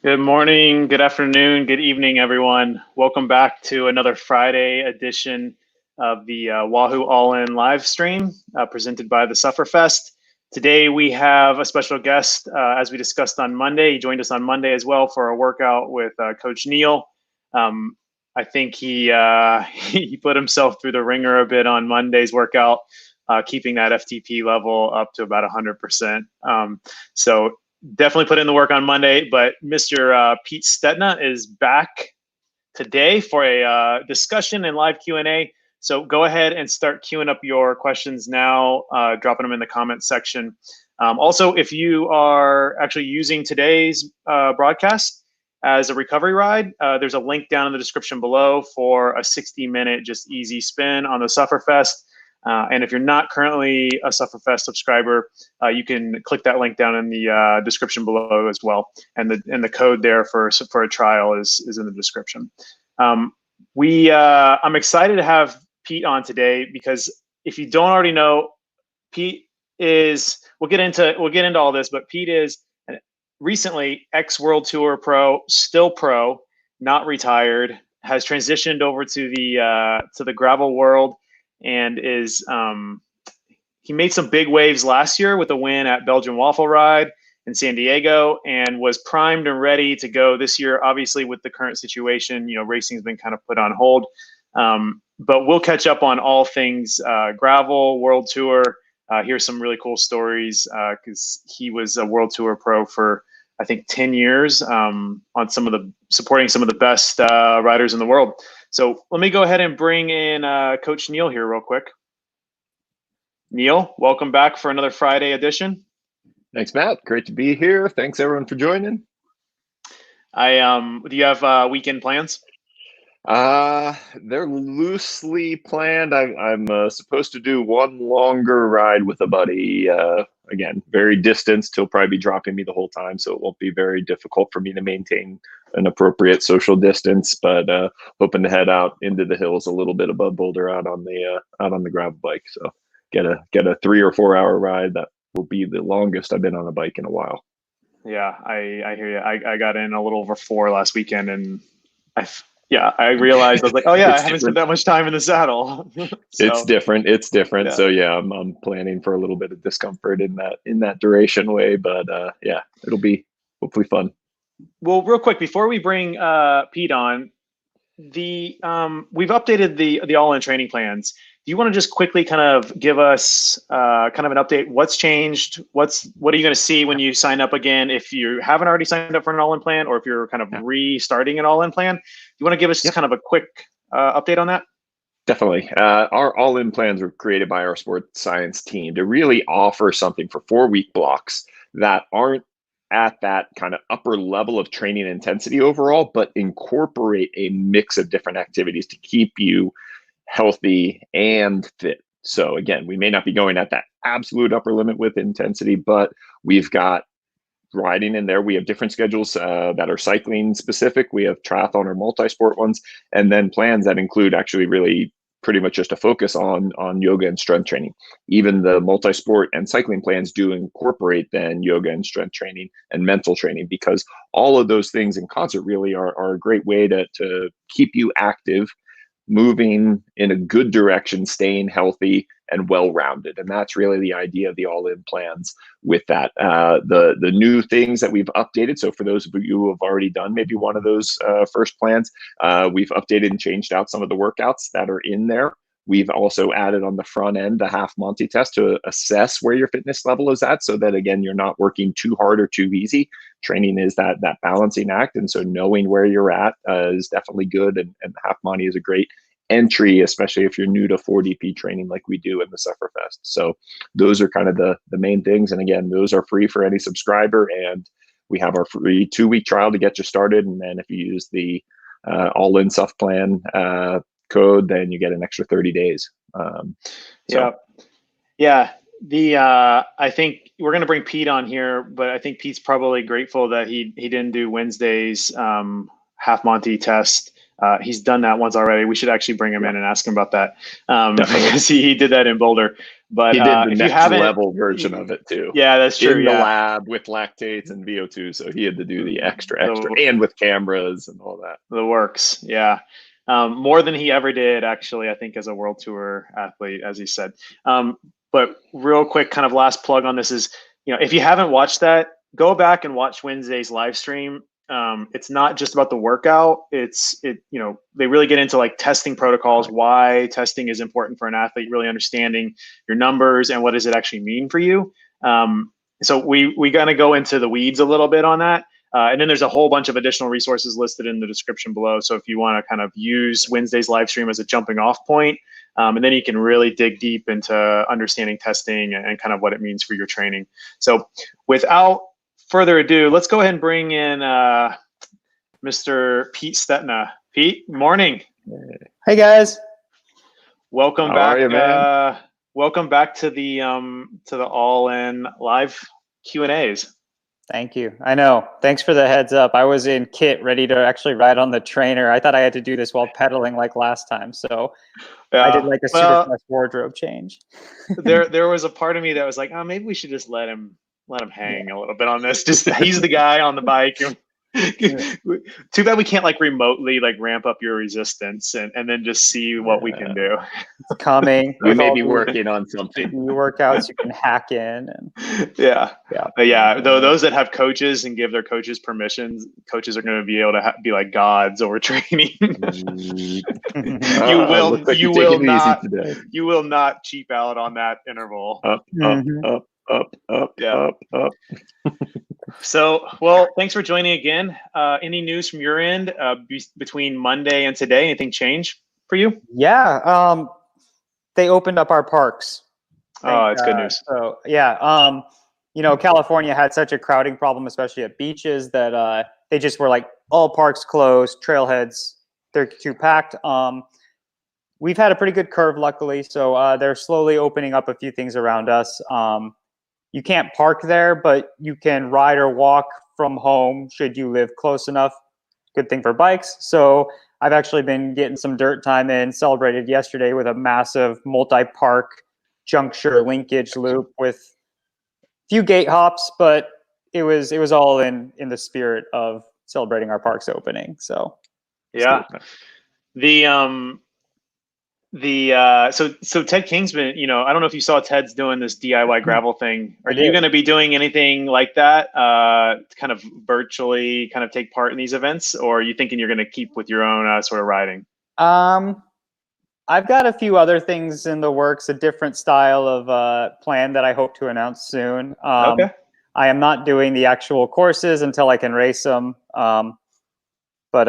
Good morning, good afternoon, good evening, everyone. Welcome back to another Friday edition of the Wahoo All-In live stream presented by the Sufferfest. Today we have a special guest, as we discussed on Monday. He joined us on Monday as well for a workout with Coach Neal. I think he he put himself through the ringer a bit on Monday's workout, keeping that FTP level up to about 100%. So definitely put in the work on Monday, but Mr. Pete Stetina is back today for a discussion and live Q&A. So go ahead and start queuing up your questions now, dropping them in the comment section. Also, if you are actually using today's broadcast as a recovery ride, there's a link down in the description below for a 60-minute just easy spin on the Sufferfest. And if you're not currently a Sufferfest subscriber, you can click that link down in the description below as well. And the code there for a trial is in the description. I'm excited to have Pete on today because if you don't already know, Pete is we'll get into all this, but Pete is recently ex-World Tour pro, still pro, not retired, has transitioned over to the gravel world, and is he made some big waves last year with a win at Belgian Waffle Ride in San Diego, and was primed and ready to go this year. Obviously, with the current situation, racing's been kind of put on hold. But we'll catch up on all things gravel, World Tour. Here's some really cool stories because he was a World Tour pro for I think 10 years on supporting some of the best riders in the world. So let me go ahead and bring in Coach Neal here real quick. Neal, welcome back for another Friday edition. Thanks, Matt. Great to be here. Thanks, everyone, for joining. Do you have weekend plans? They're loosely planned. I'm supposed to do one longer ride with a buddy. Again, very distanced. He'll probably be dropping me the whole time, so it won't be very difficult for me to maintain an appropriate social distance. But hoping to head out into the hills a little bit above Boulder out on the gravel bike. So get a 3 or 4 hour ride. That will be the longest I've been on a bike in a while. Yeah, I hear you. I got in a little over 4 last weekend, and I realized I was like, oh yeah, I haven't spent that much time in the saddle. So, it's different. Yeah. So yeah, I'm planning for a little bit of discomfort in that duration way, but yeah, it'll be hopefully fun. Well, real quick before we bring Pete on, we've updated the all-in training plans. Do you want to just quickly kind of give us kind of an update? What's changed? What are you going to see when you sign up again? If you haven't already signed up for an all-in plan, or if you're kind of restarting an all-in plan, do you want to give us just kind of a quick update on that? Definitely. Our all-in plans were created by our sports science team to really offer something for 4-week blocks that aren't at that kind of upper level of training intensity overall, but incorporate a mix of different activities to keep you healthy and fit. So again, we may not be going at that absolute upper limit with intensity, but we've got riding in there. We have different schedules that are cycling specific. We have triathlon or multi-sport ones, and then plans that include actually really pretty much just a focus on yoga and strength training. Even the multi-sport and cycling plans do incorporate then yoga and strength training and mental training, because all of those things in concert really are a great way to keep you active, moving in a good direction, staying healthy and well-rounded. And that's really the idea of the all-in plans with that. The new things that we've updated, so for those of you who have already done maybe one of those first plans, we've updated and changed out some of the workouts that are in there. We've also added on the front end the half Monty test to assess where your fitness level is at, so that again, you're not working too hard or too easy. Training is that balancing act, and so knowing where you're at is definitely good. And half Monty is a great entry, especially if you're new to 4DP training like we do in the Sufferfest. So those are kind of the main things. And again, those are free for any subscriber. And we have our free 2-week trial to get you started. And then if you use the all-in Suff plan code, then you get an extra 30 days. Yeah. I think we're going to bring Pete on here, but I think Pete's probably grateful that he didn't do Wednesday's half Monty test. He's done that once already. We should actually bring him in and ask him about that, because he did that in Boulder. But he did the if next you haven't, level version of it too. Yeah, that's true. In the lab with lactates and VO2, so he had to do the extra, and with cameras and all that. The works, yeah. More than he ever did, actually, I think, as a World Tour athlete, as he said. But real quick, kind of last plug on this is, if you haven't watched that, go back and watch Wednesday's live stream. It's not just about the workout. They really get into like testing protocols, why testing is important for an athlete, really understanding your numbers and what does it actually mean for you. So we gonna go into the weeds a little bit on that. And then there's a whole bunch of additional resources listed in the description below. So if you want to kind of use Wednesday's live stream as a jumping off point, and then you can really dig deep into understanding testing and kind of what it means for your training. So without further ado, let's go ahead and bring in Mr. Pete Stetina. Pete, morning. Hey guys. Welcome How back. are you, man? Welcome back to the All In live Q&As. Thank you. I know. Thanks for the heads up. I was in kit ready to actually ride on the trainer. I thought I had to do this while pedaling like last time. So I did like a Sufferfest wardrobe change. there was a part of me that was like, oh, maybe we should just let him hang a little bit on this. Just he's the guy on the bike. Too bad we can't like remotely like ramp up your resistance and then just see what we can do. It's coming. We may be working on something. New workouts you can hack in. And Though those that have coaches and give their coaches permissions, coaches are going to be able to be like gods over training. You will not cheap out on that interval. Up. So, well, thanks for joining again. Any news from your end between Monday and today? Anything change for you? Yeah, they opened up our parks. It's good news. So yeah, California had such a crowding problem, especially at beaches, that they just were like all parks closed, trailheads, they're too packed. We've had a pretty good curve, luckily, so they're slowly opening up a few things around us. You can't park there, but you can ride or walk from home should you live close enough. Good thing for bikes. So I've actually been getting some dirt time in, celebrated yesterday with a massive multi-park juncture linkage loop with a few gate hops, but it was all in the spirit of celebrating our park's opening. So yeah. So Ted Kingsman, I don't know if you saw Ted's doing this DIY gravel thing. Are you going to be doing anything like that, kind of virtually kind of take part in these events, or are you thinking you're going to keep with your own sort of riding? I've got a few other things in the works, a different style of plan that I hope to announce soon. Okay. I am not doing the actual courses until I can race them. But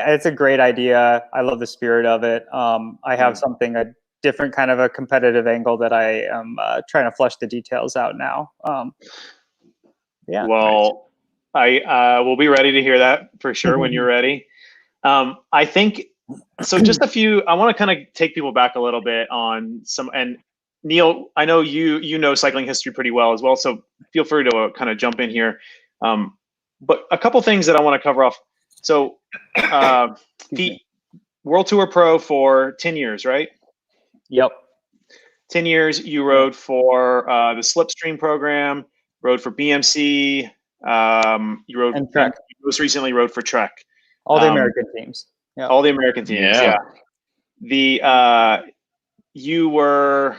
it's a great idea. I love the spirit of it. I have a different kind of a competitive angle that I am trying to flesh the details out now. Yeah. Well, I will be ready to hear that for sure when you're ready. I think so. Just a few. I want to kind of take people back a little bit on some. And Neal, I know you know cycling history pretty well as well, so feel free to kind of jump in here. But a couple things that I want to cover off. So, Pete, World Tour Pro for 10 years, right? Yep. 10 years. You rode for the Slipstream program, rode for BMC. You rode and Trek. Most recently rode for Trek. All the American teams. Yeah. All the American teams. Yeah. You were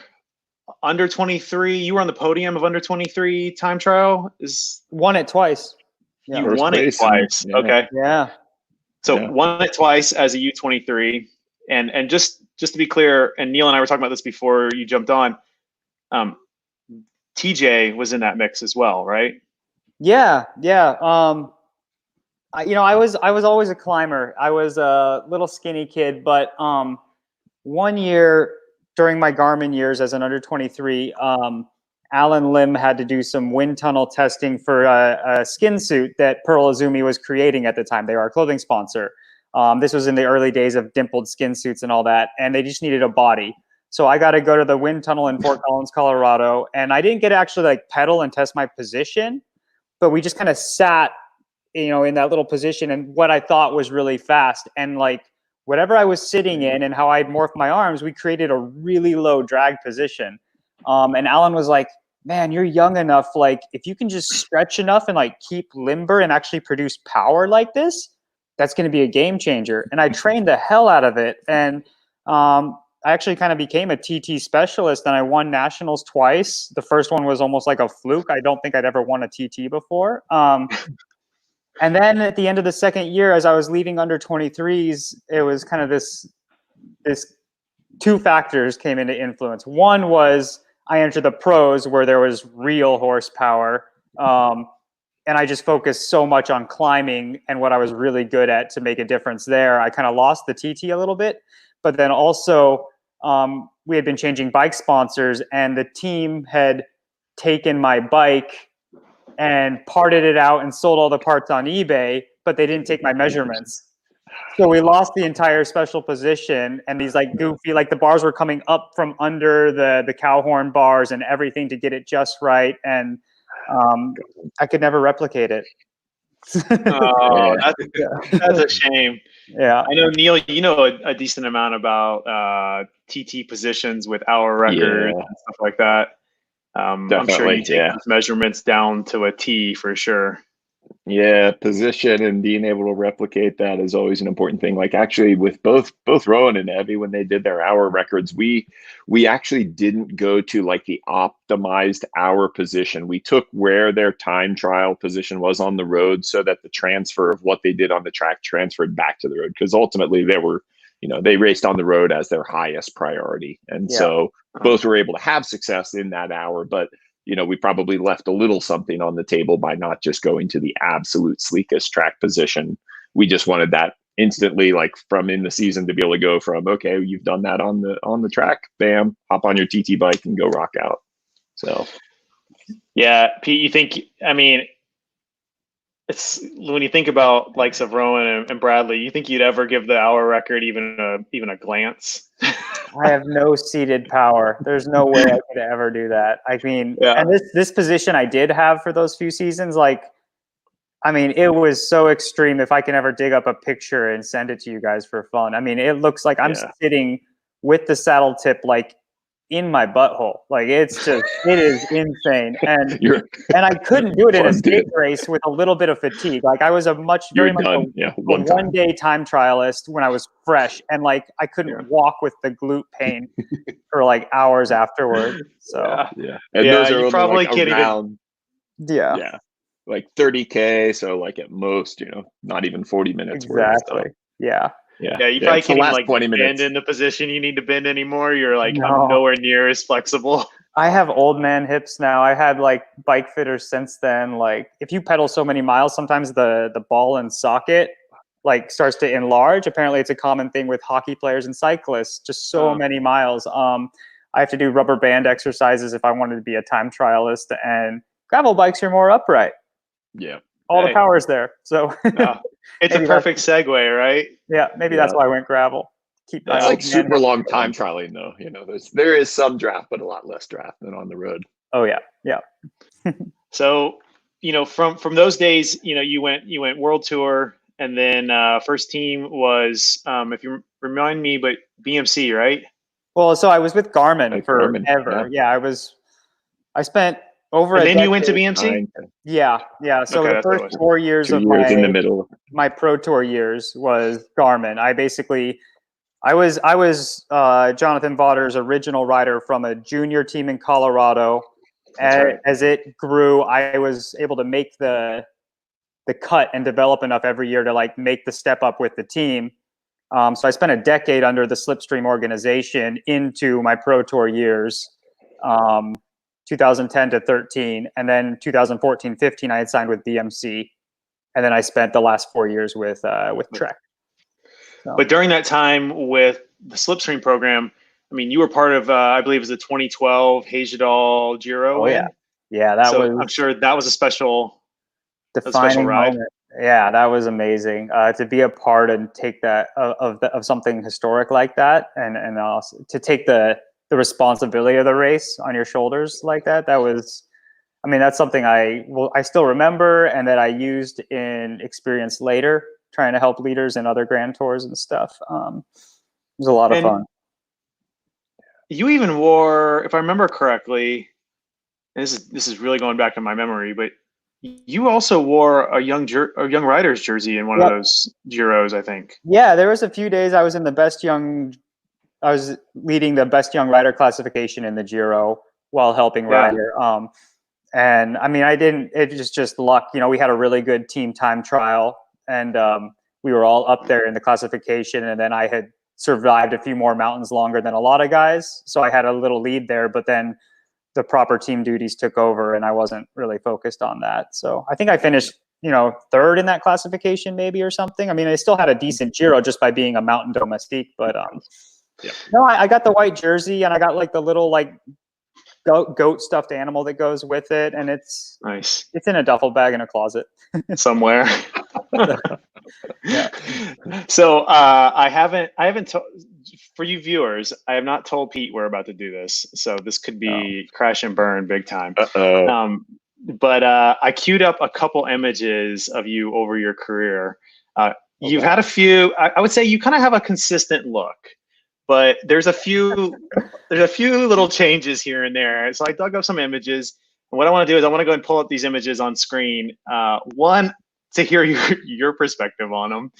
under 23. You were on the podium of under 23 time trial. Won it twice. Yeah. You won it twice. Yeah. Okay. Yeah. So won it twice as a U23. And just to be clear, and Neal and I were talking about this before you jumped on, TJ was in that mix as well, right? Yeah. Yeah. I was always a climber. I was a little skinny kid, but 1 year during my Garmin years as an under 23, Alan Lim had to do some wind tunnel testing for a skin suit that Pearl Izumi was creating at the time. They were our clothing sponsor. This was in the early days of dimpled skin suits and all that, and they just needed a body. So I got to go to the wind tunnel in Fort Collins, Colorado, and I didn't get to actually like pedal and test my position, but we just kind of sat, in that little position, and what I thought was really fast. And like whatever I was sitting in and how I'd morph my arms, we created a really low drag position. And Alan was like, man, you're young enough. Like, if you can just stretch enough and like keep limber and actually produce power like this, that's going to be a game changer. And I trained the hell out of it. And I actually kind of became a TT specialist, and I won nationals twice. The first one was almost like a fluke. I don't think I'd ever won a TT before. And then at the end of the second year, as I was leaving under 23s, it was kind of this two factors came into influence. One was I entered the pros where there was real horsepower. And I just focused so much on climbing and what I was really good at to make a difference there. I kind of lost the TT a little bit, but then also we had been changing bike sponsors, and the team had taken my bike and parted it out and sold all the parts on eBay, but they didn't take my measurements. So we lost the entire special position, and these like goofy, like the bars were coming up from under the cow horn bars and everything to get it just right. And I could never replicate it. Oh, that's a shame. Yeah. I know, Neal, you know a decent amount about TT positions with hour records and stuff like that. I'm sure you take those measurements down to a T for sure. Yeah, position and being able to replicate that is always an important thing. Like actually with both Rowan and Evie, when they did their hour records, we actually didn't go to like the optimized hour position. We took where their time trial position was on the road so that the transfer of what they did on the track transferred back to the road. Because ultimately they were, they raced on the road as their highest priority. And so both were able to have success in that hour, but we probably left a little something on the table by not just going to the absolute sleekest track position. We just wanted that instantly, like from in the season, to be able to go from, okay, you've done that on the track, bam, hop on your TT bike and go rock out. So, yeah, Pete, you think, it's when you think about likes of Rowan and Bradley, you think you'd ever give the hour record even a glance? I have no seated power. There's no way I could ever do that. And this position I did have for those few seasons, it was so extreme. If I can ever dig up a picture and send it to you guys for fun, it looks like I'm sitting with the saddle tip in my butthole. It is insane. And I couldn't do it in a stage race with a little bit of fatigue. I was very much a one-day time trialist when I was fresh, and I couldn't walk with the glute pain for hours afterward. So and those are you probably can't around, even. Like 30K. So at most, not even 40 minutes. Exactly. Worth, so. Yeah. Yeah, you probably can't even bend in the position you need to bend anymore. You're I'm nowhere near as flexible. I have old man hips now. I had bike fitters since then. If you pedal so many miles, sometimes the ball and socket starts to enlarge. Apparently it's a common thing with hockey players and cyclists, just so many miles. I have to do rubber band exercises if I wanted to be a time trialist, and gravel bikes are more upright. Yeah. All the power's there. So it's a perfect segue, right? Yeah, maybe that's why I went gravel. It's super long time trialing though. There is some draft, but a lot less draft than on the road. Oh yeah. So, from those days, you went world tour, and then first team was, if you remind me, but BMC, right? Well, so I was with Garmin forever. Yeah, I spent over and a then decade. You went to BMC? Yeah. So the first 4 years of in the middle. My pro tour years was Garmin. I was Jonathan Vaughter's original rider from a junior team in Colorado. As it grew, I was able to make the cut and develop enough every year to make the step up with the team. So I spent a decade under the Slipstream organization into my pro tour years. 2010 to 13, and then 2014-15 I had signed with BMC, and then I spent the last 4 years with Trek. So. But during that time with the Slipstream program, you were part of I believe it was the 2012 Hagedal Giro. Oh yeah, that was. I'm sure that was a special defining ride. Moment. Yeah, that was amazing to be a part and take that of something historic like that, and also to take the responsibility of the race on your shoulders like that. That was, that's something I still remember and that I used in experience later. trying to help leaders in other Grand Tours and stuff. It was a lot of fun. You even wore, if I remember correctly, and this is really going back to my memory, but you also wore a young rider's jersey in one of those Giros, I think. Yeah, there was a few days I was in I was leading the best young rider classification in the Giro while helping Ryder. And I mean, it was just luck. You know, we had a really good team time trial, and we were all up there in the classification, and then I had survived a few more mountains longer than a lot of guys. So I had a little lead there, but then the proper team duties took over and I wasn't really focused on that. So I think I finished, third in that classification maybe or something. I mean, I still had a decent Giro just by being a mountain domestique, but no, I got the white jersey and I got like the little like goat stuffed animal that goes with it. And it's nice. It's in a duffel bag in a closet somewhere. So I haven't for you viewers, I have not told Pete we're about to do this, so this could be crash and burn big time. But I queued up a couple images of you over your career. You've had a few. I would say you kind of have a consistent look, but there's a few little changes here and there. So I dug up some images, and what I want to do is I want to go and pull up these images on screen. One, to hear your perspective on them.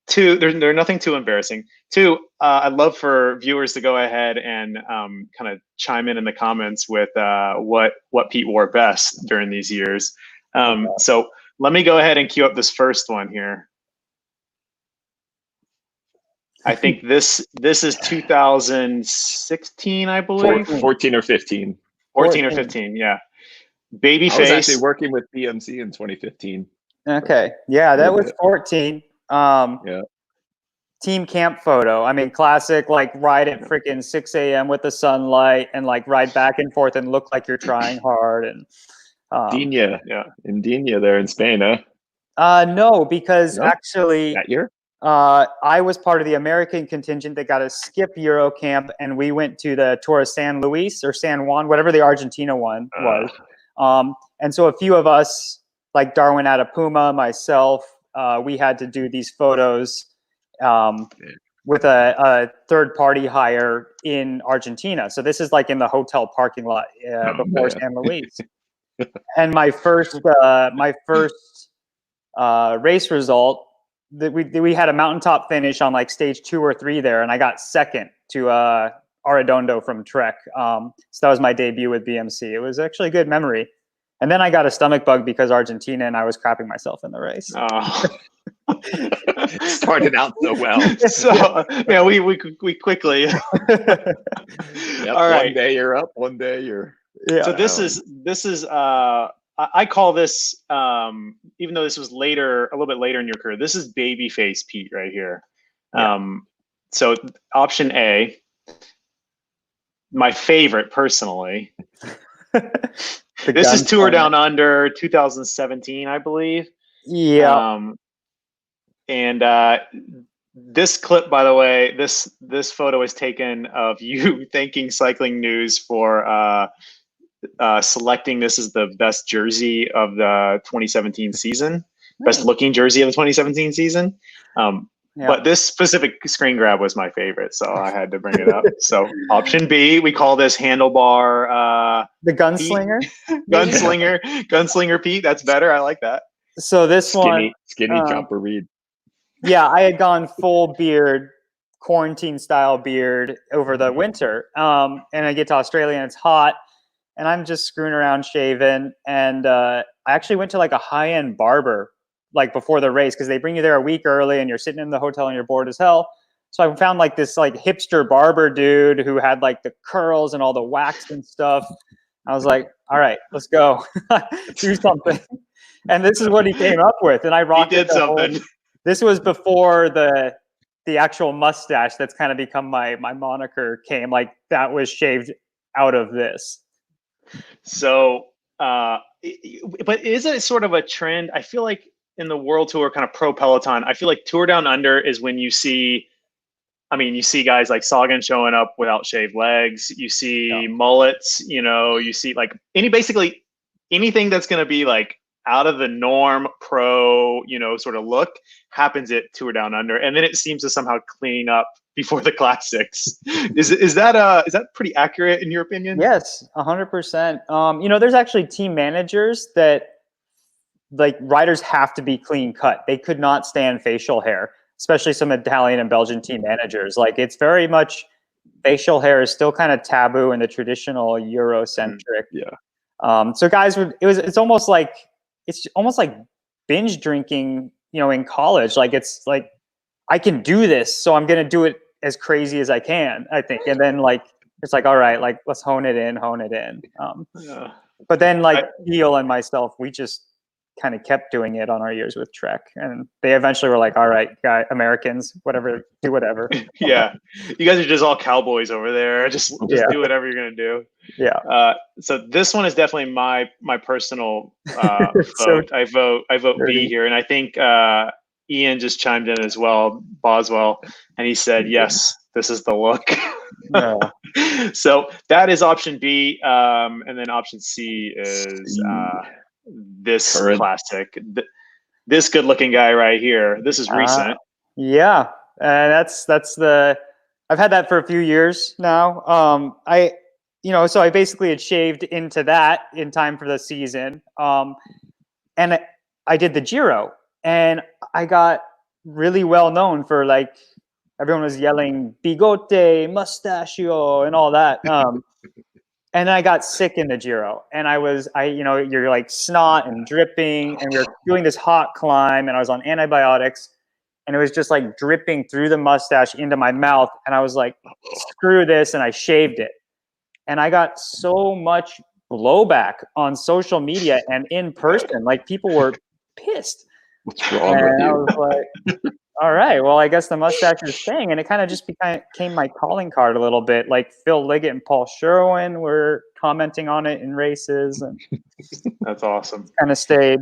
Two, they're nothing too embarrassing. Two, I'd love for viewers to go ahead and kind of chime in the comments with what Pete wore best during these years. So let me go ahead and queue up this first one here. I think this is 2016, I believe. 14 or 15. 14 or 15, yeah. Baby face. I was actually working with BMC in 2015. Okay, yeah, that was 14. Team camp photo. I mean, classic, like ride at freaking 6 a.m. with the sunlight and like ride back and forth and look like you're trying hard. And Dina, in Dina there in Spain, huh? No, because actually that year I was part of the American contingent that got to skip Euro camp, and we went to the Tour of San Luis or San Juan, whatever the Argentina one was. And so a few of us, like Darwin Adapuma, myself, we had to do these photos with a third-party hire in Argentina. So this is like in the hotel parking lot before San Luis. And my first race result, we had a mountaintop finish on like stage 2 or 3 there, and I got second to Arredondo from Trek. So that was my debut with BMC. It was actually a good memory. And then I got a stomach bug because Argentina, and I was crapping myself in the race. Started out so well. So yeah, we quickly. All right. One day you're up, one day you're. Yeah. So this is I call this even though this was later, a little bit later in your career, this is babyface Pete right here. So option A, my favorite personally. This is Tour Down Under 2017, I believe. Yeah. And this clip, by the way, this photo is taken of you thanking Cycling News for selecting this as the best jersey of the 2017 season, best looking jersey of the 2017 season. But this specific screen grab was my favorite, so I had to bring it up. So option B, we call this handlebar. The gunslinger? Gunslinger Pete. That's better. I like that. So this skinny jumper read. Yeah, I had gone full beard, quarantine style beard over the winter. And I get to Australia and it's hot, and I'm just screwing around shaving. And I actually went to like a high-end barber like before the race, because they bring you there a week early and you're sitting in the hotel and you're bored as hell. So I found like this like hipster barber dude who had like the curls and all the wax and stuff. I was like, all right, let's go do something. And this is what he came up with. And I rocked it. This was before the actual mustache that's kind of become my moniker came. Like that was shaved out of this. So, but is it sort of a trend? I feel like in the World Tour, kind of pro Peloton, I feel like Tour Down Under is when you see guys like Sagan showing up without shaved legs. You see mullets, you see like basically anything that's going to be like out of the norm pro, sort of look happens at Tour Down Under, and then it seems to somehow clean up before the classics. Is that pretty accurate in your opinion? Yes, 100%. There's actually team managers that like riders have to be clean cut. They could not stand facial hair, especially some Italian and Belgian team managers. Like it's very much facial hair is still kind of taboo in the traditional Eurocentric. Yeah. So guys it's almost like binge drinking, in college. Like it's like I can do this, so I'm gonna do it as crazy as I can, I think. And then like it's like, all right, like let's hone it in. Yeah. But then like Neal and myself, we just kind of kept doing it on our years with Trek, and they eventually were like, all right, Americans, whatever, do whatever. Yeah, you guys are just all cowboys over there. Just do whatever you're gonna do. Yeah. So this one is definitely my personal vote. I vote B here, and I think Ian just chimed in as well, Boswell, and he said yes, this is the look. No. So that is option B, and then option C is this classic, this good-looking guy right here. This is recent. Yeah, that's I've had that for a few years now. So I basically had shaved into that in time for the season, and I did the Giro, and I got really well known for like everyone was yelling bigote, mustachio, and all that. And I got sick in the Giro, and you're like snot and dripping, and we were doing this hot climb, and I was on antibiotics, and it was just like dripping through the mustache into my mouth, and I was like, screw this, and I shaved it. And I got so much blowback on social media and in person. Like people were pissed. What's wrong with you? I was like, all right, well, I guess the mustache is staying. And it kind of just became my calling card a little bit. Like Phil Liggett and Paul Sherwin were commenting on it in races. And that's awesome. Kind of stayed.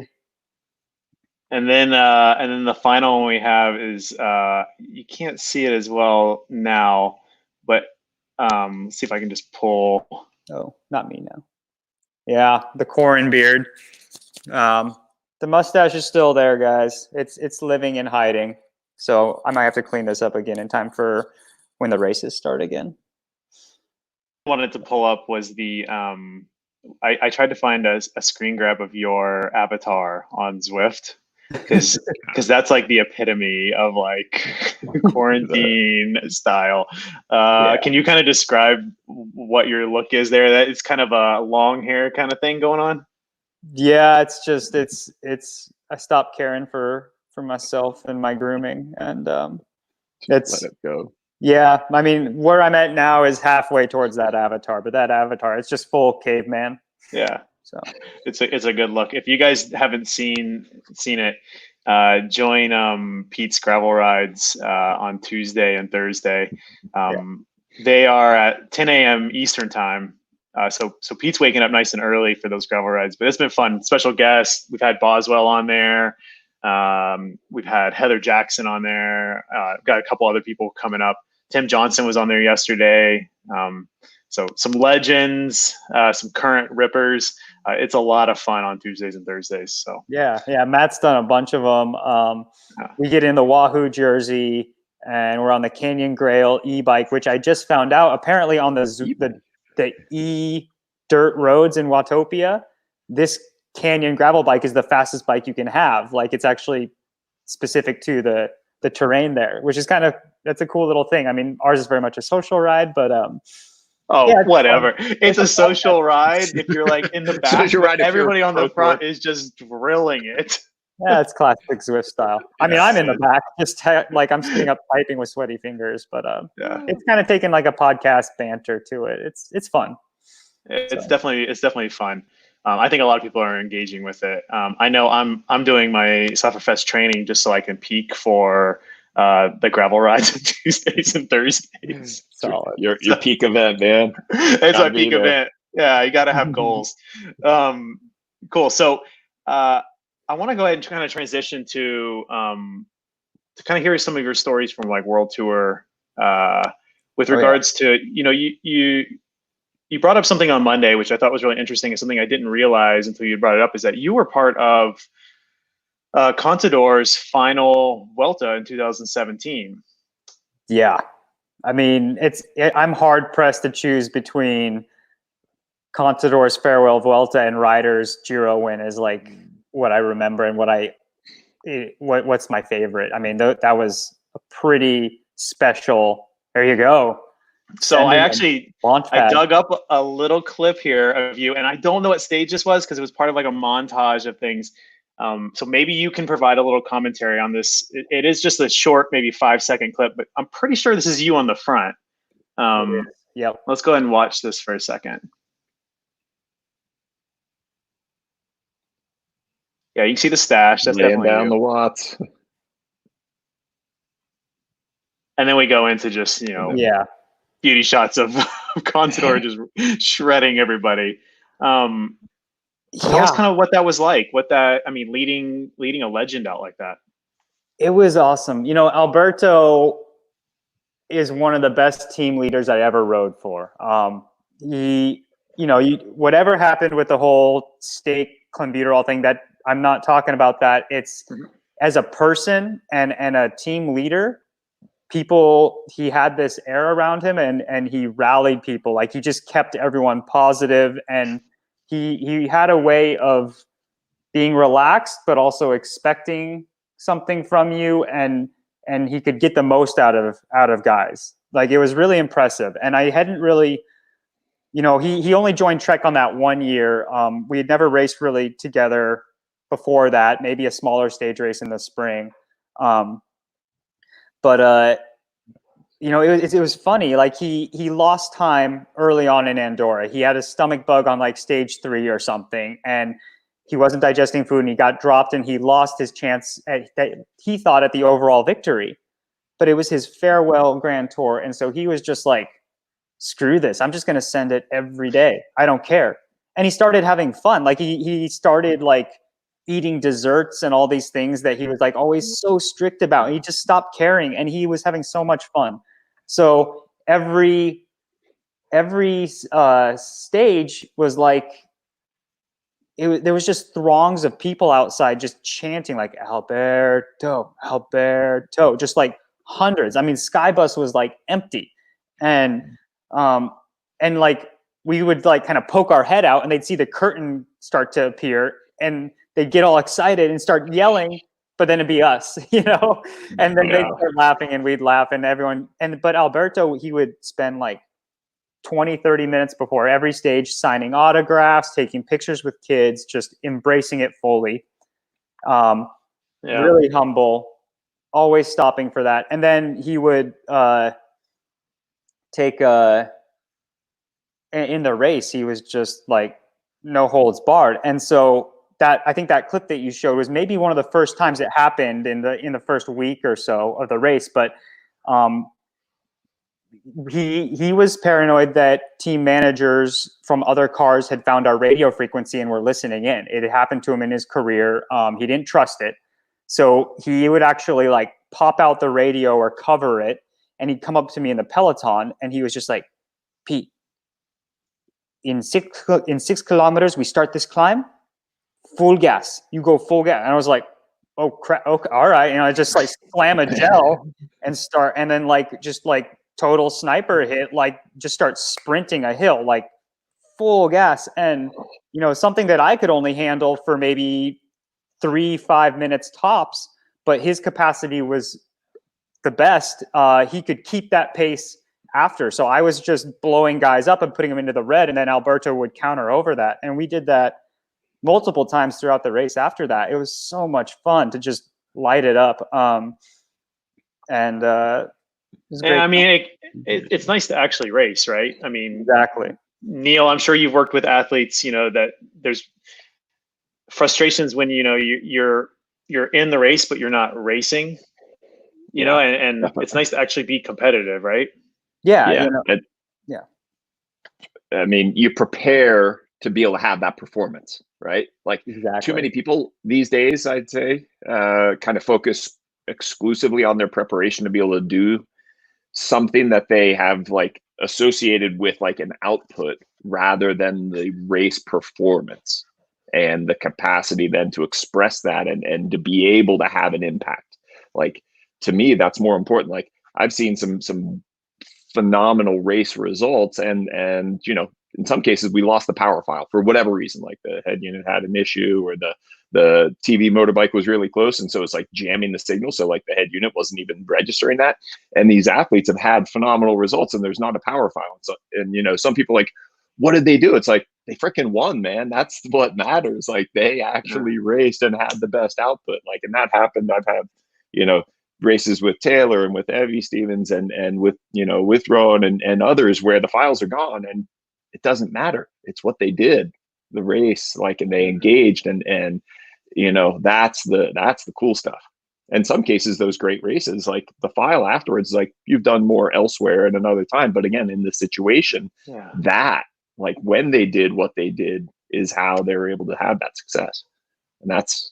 And then the final one we have is you can't see it as well now, but let's see if I can just pull. Oh, not me now. Yeah, the Corin beard. The mustache is still there, guys. It's living and hiding. So I might have to clean this up again in time for when the races start again. I wanted to pull up was the I tried to find a screen grab of your avatar on Zwift, because that's like the epitome of like quarantine style. Can you kind of describe what your look is there? That it's kind of a long hair kind of thing going on. Yeah, it's I stopped caring for myself and my grooming, and let it go. Yeah, I mean, where I'm at now is halfway towards that avatar, but that avatar, it's just full caveman. Yeah. So it's a good look. If you guys haven't seen it, join Pete's gravel rides on Tuesday and Thursday. They are at 10 a.m. Eastern time. So Pete's waking up nice and early for those gravel rides, but it's been fun. Special guests. We've had Boswell on there. We've had Heather Jackson on there. Got a couple other people coming up. Tim Johnson was on there yesterday. So some legends, some current rippers. It's a lot of fun on Tuesdays and Thursdays. So yeah, Matt's done a bunch of them. We get in the Wahoo jersey, and we're on the Canyon Grail e-bike, which I just found out apparently on the dirt roads in Watopia, this Canyon gravel bike is the fastest bike you can have. Like it's actually specific to the terrain there, which is that's a cool little thing. I mean, ours is very much a social ride, but whatever. It's a social ride if you're like in the back. Everybody on the front is just drilling it. Yeah, it's classic Zwift style. I mean, I'm in the back, just like I'm sitting up typing with sweaty fingers, but it's kind of taken like a podcast banter to it. It's fun. It's definitely fun. I think a lot of people are engaging with it. I know I'm doing my Sufferfest training just so I can peak for the gravel rides on Tuesdays and Thursdays. Solid. Your peak event, man. It's my peak event. Yeah, you got to have goals. Cool. So I want to go ahead and kind of transition to kind of hear some of your stories from like World Tour with regards to, you brought up something on Monday, which I thought was really interesting, and something I didn't realize until you brought it up, is that you were part of Contador's final Vuelta in 2017. Yeah. I mean, I'm hard pressed to choose between Contador's farewell Vuelta and Ryder's Giro win is like what I remember and what's my favorite. I mean, that was a pretty special. There you go. So I dug up a little clip here of you, and I don't know what stage this was because it was part of like a montage of things. So maybe you can provide a little commentary on this. It is just a short, maybe 5-second clip, but I'm pretty sure this is you on the front. Yep. Let's go ahead and watch this for a second. Yeah, you can see the stash. That's laying definitely down you. the watts. And then we go into just, beauty shots of Contador just shredding everybody. Tell us kind of what that was like. Leading a legend out like that. It was awesome. Alberto is one of the best team leaders I ever rode for. Whatever happened with the whole stake clenbuterol thing, that I'm not talking about that. It's as a person and a team leader, he had this air around him and he rallied people. Like, he just kept everyone positive, and he had a way of being relaxed, but also expecting something from you, and he could get the most out of guys. Like, it was really impressive. And I hadn't really, he only joined Trek on that 1 year. We had never raced really together before that, maybe a smaller stage race in the spring. It was funny. Like, he lost time early on in Andorra. He had a stomach bug on like stage 3 or something, and he wasn't digesting food, and he got dropped, and he lost his chance he thought at the overall victory. But it was his farewell Grand Tour, and so he was just like, screw this. I'm just going to send it every day. I don't care. And he started having fun. Like, he started like eating desserts and all these things that he was like always so strict about. He just stopped caring, and he was having so much fun. So every stage was like, there was just throngs of people outside just chanting like Alberto, Alberto, just like hundreds. I mean, Skybus was like empty, and like we would like kind of poke our head out, and they'd see the curtain start to appear, and they'd get all excited and start yelling, but then it'd be us, and then they'd start laughing, and we'd laugh, and everyone. But Alberto, he would spend like 20-30 minutes before every stage signing autographs, taking pictures with kids, just embracing it fully. Really humble, always stopping for that. And then he would take in the race, he was just like no holds barred. And so I think that clip that you showed was maybe one of the first times it happened in the first week or so of the race. But he was paranoid that team managers from other cars had found our radio frequency and were listening in. It had happened to him in his career. He didn't trust it. So he would actually like pop out the radio or cover it, and he'd come up to me in the peloton, and he was just like, Pete, in 6 kilometers, we start this climb, full gas. You go full gas. And I was like, oh crap, okay, all right. And I just like slam a gel and start, and then like just like total sniper hit, like just start sprinting a hill, like full gas. And something that I could only handle for maybe 3-5 minutes tops, but his capacity was the best. He could keep that pace after. So I was just blowing guys up and putting them into the red, and then Alberto would counter over that. And we did that multiple times throughout the race after that. It was so much fun to just light it up. It's nice to actually race, right? I mean, exactly. Neal, I'm sure you've worked with athletes, that there's frustrations when, you're in the race, but you're not racing, and it's nice to actually be competitive, right? Yeah. I mean, you prepare to be able to have that performance, right? Like, exactly. Too many people these days, I'd say, kind of focus exclusively on their preparation to be able to do something that they have like associated with like an output rather than the race performance and the capacity then to express that and to be able to have an impact. Like, to me, that's more important. Like, I've seen some phenomenal race results, and in some cases we lost the power file for whatever reason, like the head unit had an issue, or the TV motorbike was really close, and so it's like jamming the signal, so like the head unit wasn't even registering that. And these athletes have had phenomenal results, and there's not a power file. So, and some people like, what did they do? It's like, they freaking won, man. That's what matters. Like, they actually raced and had the best output. Like, and that happened. I've had races with Taylor and with Evie Stevens and with with Rowan and others where the files are gone, and it doesn't matter. It's what they did, the race, like, and they engaged, and that's the cool stuff. In some cases, those great races, like the file afterwards, like, you've done more elsewhere at another time, but again, in the situation, that, like, when they did what they did is how they were able to have that success. And that's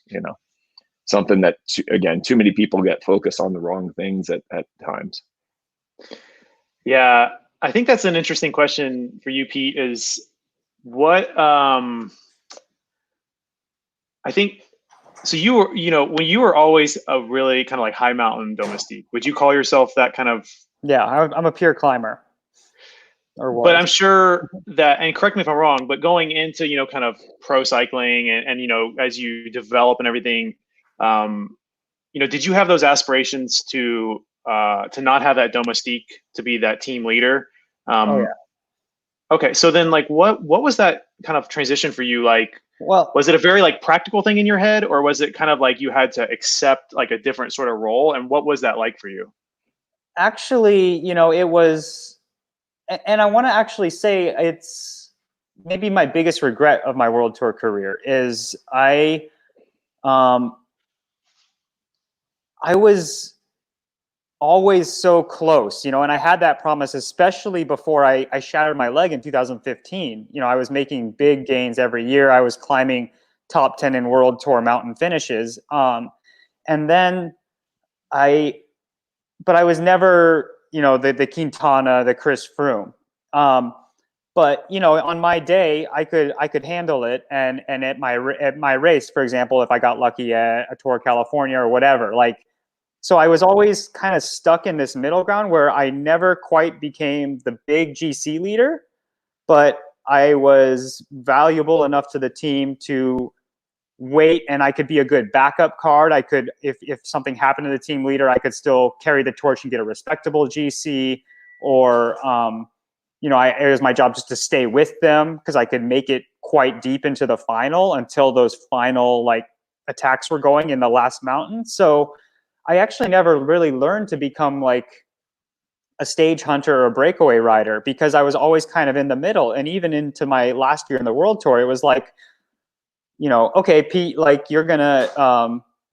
something that, again, too many people get focused on the wrong things at times. Yeah, I think that's an interesting question for you, Pete, is what I think. So you were, when you were always a really kind of like high mountain domestique, would you call yourself that kind of? Yeah, I'm a pure climber. But I'm sure that, and correct me if I'm wrong, but going into, kind of pro cycling and as you develop and everything, did you have those aspirations to not have that domestique, to be that team leader? Oh, yeah. Okay, so then, like, what was that kind of transition for you? Like, well, was it a very like practical thing in your head, or was it kind of like you had to accept like a different sort of role? And what was that like for you? Actually, it was, and I want to actually say it's maybe my biggest regret of my World Tour career is I was always so close, and I had that promise, especially before I shattered my leg in 2015. I was making big gains every year. I was climbing top 10 in World Tour mountain finishes. And then but I was never, the Quintana, the Chris Froome. But on my day, I could handle it, and at my race, for example, if I got lucky at a Tour California or whatever, like. So I was always kind of stuck in this middle ground where I never quite became the big GC leader, but I was valuable enough to the team to wait, and I could be a good backup card. I could, if something happened to the team leader, I could still carry the torch and get a respectable GC, or it was my job just to stay with them because I could make it quite deep into the final until those final like attacks were going in the last mountain. So I actually never really learned to become like a stage hunter or a breakaway rider because I was always kind of in the middle. And even into my last year in the World Tour, it was like, okay, Pete, like you're gonna,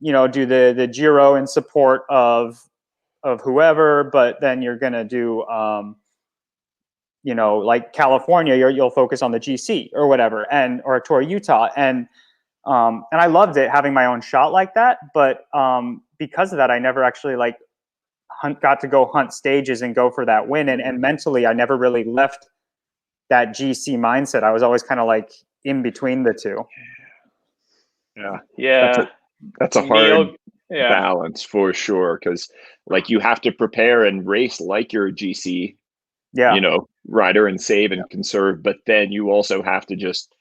do the Giro in support of whoever, but then you're gonna do, like California, you'll focus on the GC or whatever, or Tour Utah, and I loved it having my own shot like that, but because of that, I never actually like got to go hunt stages and go for that win. And mentally, I never really left that GC mindset. I was always kind of like in between the two. Yeah. That's a hard balance for sure. Cause like you have to prepare and race like you're a GC, rider and save and conserve, but then you also have to just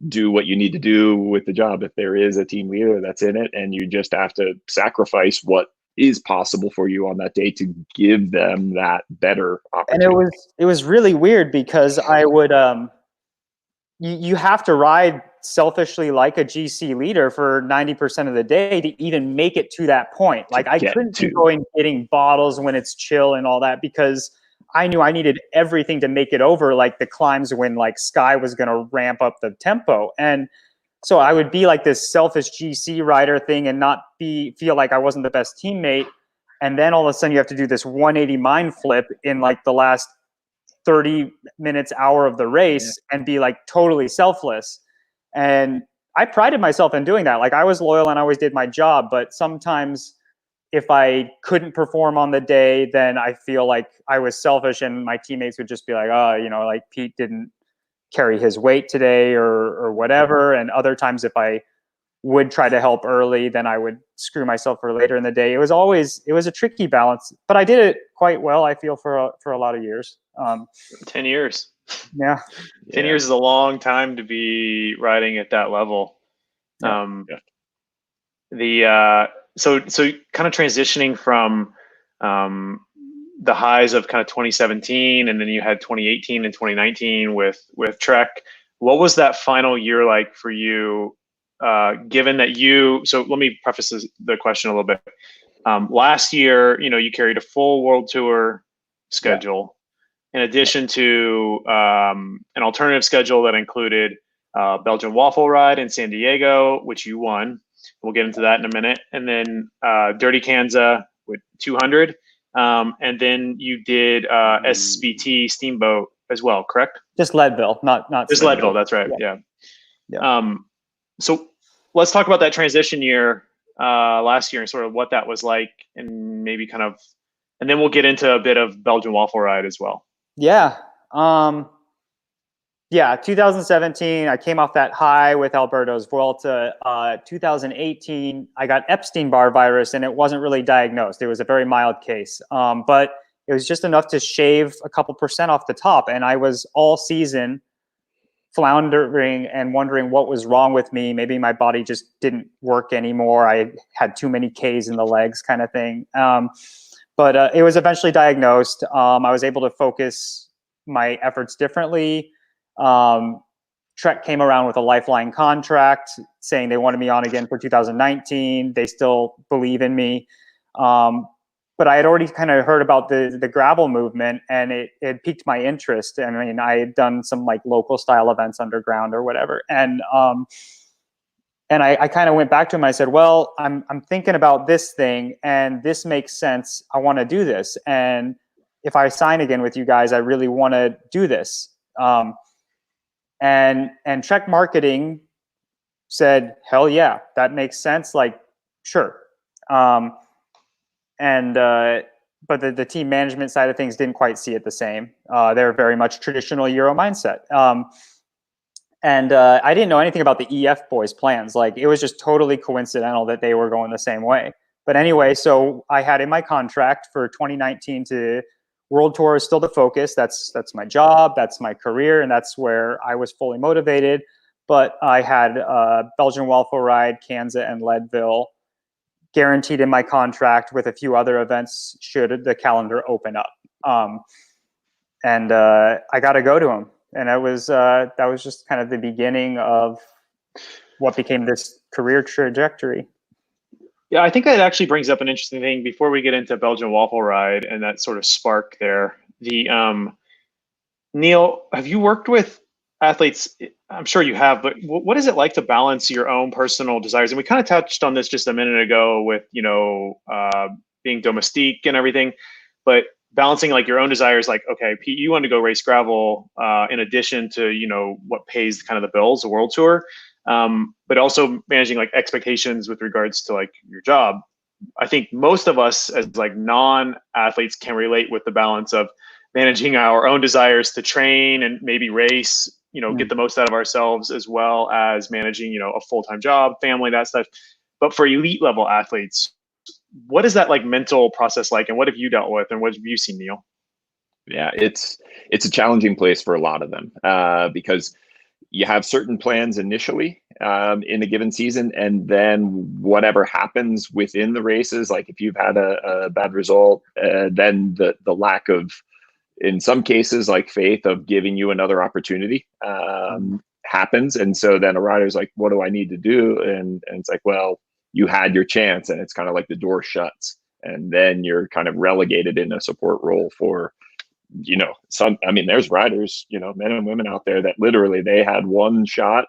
do what you need to do with the job if there is a team leader that's in it, and you just have to sacrifice what is possible for you on that day to give them that better opportunity. And it was really weird because I would you have to ride selfishly like a GC leader for 90% of the day to even make it to that point. Like I couldn't be going getting bottles when it's chill and all that because I knew I needed everything to make it over, like the climbs when like Sky was going to ramp up the tempo. And so I would be like this selfish GC rider thing and not feel like I wasn't the best teammate. And then all of a sudden you have to do this 180 mind flip in like the last 30 minutes, hour of the race and be like totally selfless. And I prided myself in doing that. Like I was loyal and I always did my job, but sometimes if I couldn't perform on the day, then I feel like I was selfish and my teammates would just be like, oh, like Pete didn't carry his weight today or whatever. And other times if I would try to help early, then I would screw myself for later in the day. It was a tricky balance, but I did it quite well, I feel, for a lot of years. 10 years. Yeah. 10 years is a long time to be riding at that level. So kind of transitioning from the highs of kind of 2017, and then you had 2018 and 2019 with Trek. What was that final year like for you? Given that so let me preface the question a little bit. Last year, you carried a full world tour schedule, in addition to an alternative schedule that included Belgian Waffle ride in San Diego, which you won. We'll get into that in a minute. And then Dirty Kanza with 200. And then you did SBT Steamboat as well, correct? Just Leadville, not just Leadville. That's right. Yeah. So let's talk about that transition year last year and sort of what that was like, and maybe and then we'll get into a bit of Belgian Waffle ride as well. Yeah. 2017, I came off that high with Alberto's Vuelta. 2018, I got Epstein-Barr virus, and it wasn't really diagnosed. It was a very mild case, but it was just enough to shave a couple percent off the top. And I was all season floundering and wondering what was wrong with me. Maybe my body just didn't work anymore. I had too many Ks in the legs, kind of thing. But it was eventually diagnosed. I was able to focus my efforts differently. Trek came around with a lifeline contract saying they wanted me on again for 2019. They still believe in me. But I had already kind of heard about the gravel movement, and it piqued my interest. I mean, I had done some like local style events underground or whatever. And I kind of went back to him. I said, well, I'm thinking about this thing, and this makes sense. I want to do this. And if I sign again with you guys, I really want to do this. And Trek Marketing said, hell yeah, that makes sense. Like, sure. But the team management side of things didn't quite see it the same. They're very much traditional Euro mindset. And I didn't know anything about the EF boys' plans. Like, it was just totally coincidental that they were going the same way. But anyway, so I had in my contract for 2019 to World Tour is still the focus. That's my job. That's my career. And that's where I was fully motivated. But I had Belgian Waffle Ride, Kanza, and Leadville guaranteed in my contract, with a few other events should the calendar open up. And I got to go to them. And that was just kind of the beginning of what became this career trajectory. Yeah, I think that actually brings up an interesting thing before we get into Belgian Waffle Ride and that sort of spark there. Neal, have you worked with athletes? I'm sure you have, but what is it like to balance your own personal desires? And we kind of touched on this just a minute ago with, being domestique and everything, but balancing like your own desires, like, okay, Pete, you want to go race gravel in addition to, what pays kind of the bills, the world tour. But also managing like expectations with regards to like your job. I think most of us as like non-athletes can relate with the balance of managing our own desires to train and maybe race, get the most out of ourselves, as well as managing, a full-time job, family, that stuff. But for elite level athletes, what is that like mental process like, and what have you dealt with, and what have you seen, Neal? Yeah, it's a challenging place for a lot of them because you have certain plans initially in a given season, and then whatever happens within the races, like if you've had a bad result, then the lack of, in some cases, like faith of giving you another opportunity happens. And so then a rider's like, what do I need to do? And it's like, well, you had your chance, and it's kind of like the door shuts, and then you're kind of relegated in a support role for, there's riders, men and women out there that literally they had one shot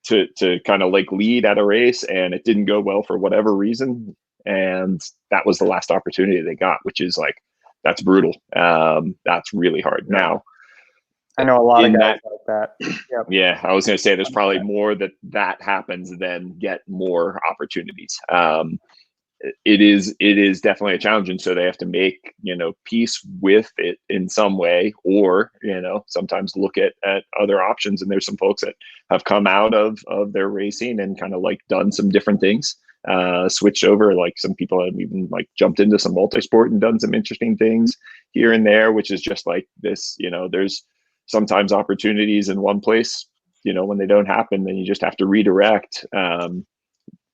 to kind of like lead at a race, and it didn't go well for whatever reason. And that was the last opportunity they got, which is like, that's brutal. That's really hard. Now, I know a lot of guys like that. Yep. Yeah, I was going to say there's probably more that happens than get more opportunities. it is definitely a challenge, and so they have to make, peace with it in some way, or sometimes look at other options. And there's some folks that have come out of their racing and kind of like done some different things, switched over. Like some people have even like jumped into some multi-sport and done some interesting things here and there, which is just like this. There's sometimes opportunities in one place, when they don't happen, then you just have to redirect.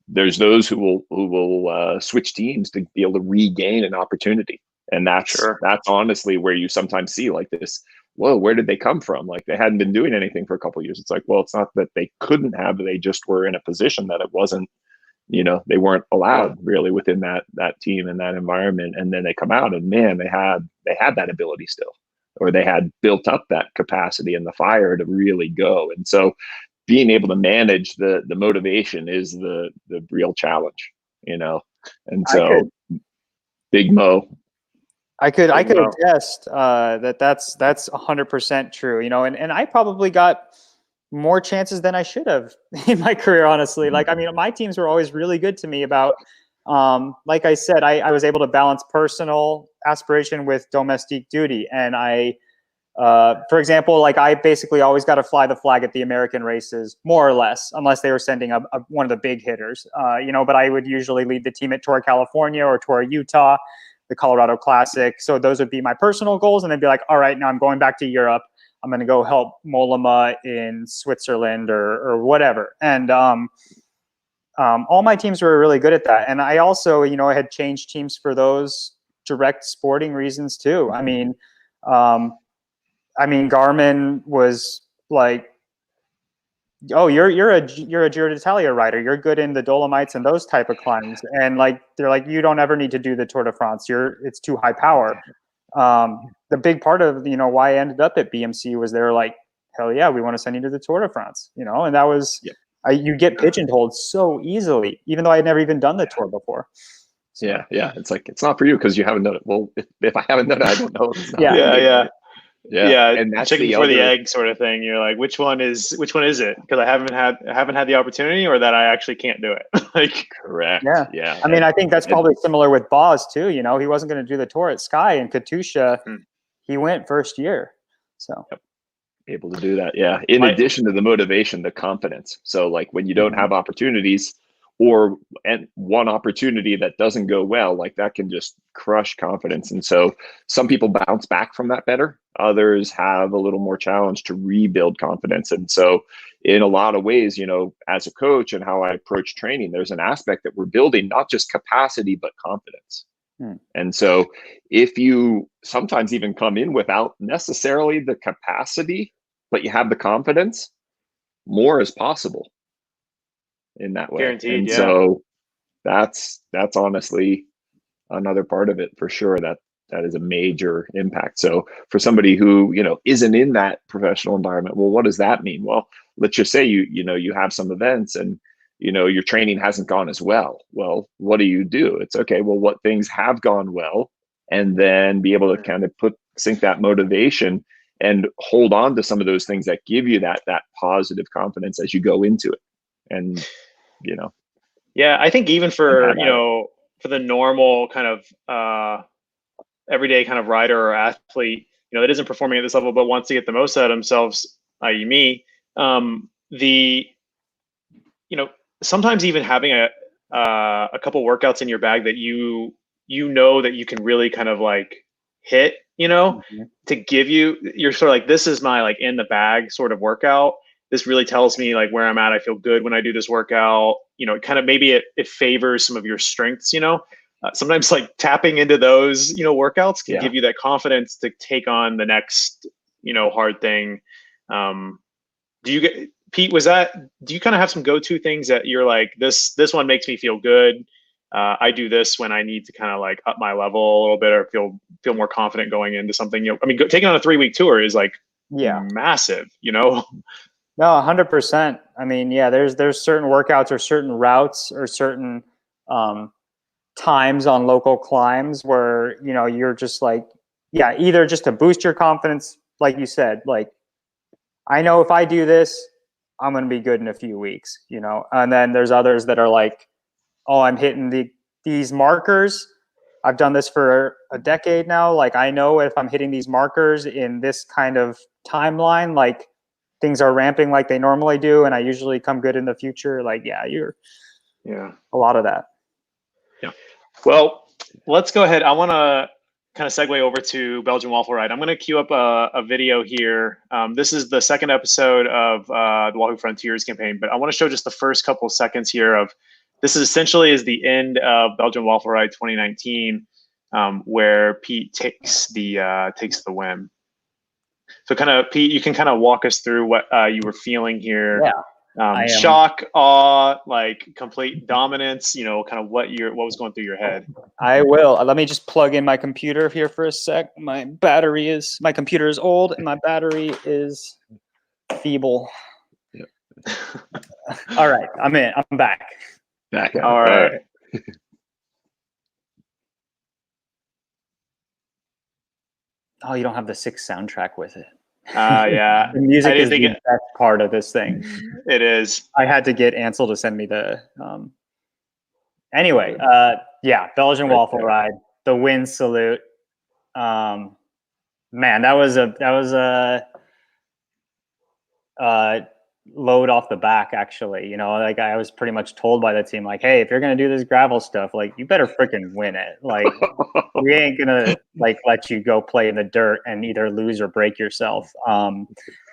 There's those who will switch teams to be able to regain an opportunity, and that's honestly where you sometimes see like this. Whoa, where did they come from? Like they hadn't been doing anything for a couple of years. It's like, well, it's not that they couldn't have; they just were in a position that it wasn't. They weren't allowed really within that team and that environment. And then they come out, and man, they had that ability still, or they had built up that capacity and the fire to really go. And so, being able to manage the motivation is the real challenge, and so Big Mo. I could attest that's 100% true, and I probably got more chances than I should have in my career, honestly. Like, I mean, my teams were always really good to me about, like I said, I was able to balance personal aspiration with domestique duty. And for example, like I basically always got to fly the flag at the American races, more or less, unless they were sending one of the big hitters, but I would usually lead the team at Tour California or Tour Utah, the Colorado Classic. So those would be my personal goals. And they'd be like, all right, now I'm going back to Europe. I'm going to go help Mollema in Switzerland or whatever. And all my teams were really good at that. And I also, I had changed teams for those direct sporting reasons too. I mean, Garmin was like, oh, you're a Giro d'Italia rider. You're good in the Dolomites and those type of climbs. And like, they're like, you don't ever need to do the Tour de France. It's too high power. The big part of, why I ended up at BMC was they were like, hell yeah, we want to send you to the Tour de France, and that was, you get pigeonholed so easily, even though I had never even done the tour before. So. Yeah. It's like, it's not for you because you haven't done it. Well, if I haven't done it, I don't know. Yeah, and that's chicken before the egg sort of thing. You're like, which one is it? Because I haven't had the opportunity, or that I actually can't do it. Like, correct. Yeah. I mean, I think that's probably similar with Boz too. He wasn't going to do the tour at Sky, and Katusha, he went first year. So able to do that. Yeah. In addition to the motivation, the confidence. So like when you don't have opportunities, and one opportunity that doesn't go well, like that can just crush confidence. And so some people bounce back from that better. Others have a little more challenge to rebuild confidence. And so in a lot of ways, as a coach and how I approach training, there's an aspect that we're building, not just capacity, but confidence. And so if you sometimes even come in without necessarily the capacity, but you have the confidence, more is possible in that way. Guaranteed, and so that's honestly another part of it for sure, that is a major impact. So for somebody who isn't in that professional environment, well, what does that mean? Well, let's just say you have some events and your training hasn't gone as well. Well, what do? It's okay, well, what things have gone well, and then be able to kind of sync that motivation and hold on to some of those things that give you that positive confidence as you go into it. And yeah, I think even for for the normal kind of everyday kind of rider or athlete, that isn't performing at this level but wants to get the most out of themselves, i.e. me, sometimes even having a couple workouts in your bag that that you can really kind of like hit, to give you're sort of like, this is my like in the bag sort of workout. This really tells me like where I'm at. I feel good when I do this workout. Kind of maybe it favors some of your strengths. Sometimes like tapping into those workouts can give you that confidence to take on the next hard thing. Do you get, Pete? Do you kind of have some go-to things that you're like, this one makes me feel good? I do this when I need to kind of like up my level a little bit, or feel more confident going into something. I mean, taking on a 3-week tour is like massive. No, 100%. I mean, there's certain workouts or certain routes or certain times on local climbs where, you're just like, either just to boost your confidence, like you said, like, I know if I do this, I'm going to be good in a few weeks, and then there's others that are like, oh, I'm hitting the these markers, I've done this for a decade now. Like I know if I'm hitting these markers in this kind of timeline, like things are ramping like they normally do, and I usually come good in the future. Like, yeah, you're a lot of that. Yeah. Well, let's go ahead. I want to kind of segue over to Belgian Waffle Ride. I'm going to queue up a video here. This is the second episode of the Wahoo Frontiers campaign, but I want to show just the first couple of seconds here of this is essentially is the end of Belgian Waffle Ride 2019, where Pete takes the win. So kind of, Pete, you can kind of walk us through what you were feeling here. Yeah. Shock, awe, like complete dominance, you know, kind of what was going through your head. I will. Let me just plug in my computer here for a sec. My computer is old and my battery is feeble. Yep. All right. I'm back. All right. Oh, you don't have the 6 soundtrack with it. Yeah. The music is the best part of this thing. It is. I had to get Ansel to send me the. Anyway, yeah, Belgian Waffle Ride, the win salute. Man, that was a load off the back, actually. You know, like I was pretty much told by the team, like, hey, if you're gonna do this gravel stuff, like you better freaking win it. Like we ain't gonna like let you go play in the dirt and either lose or break yourself. And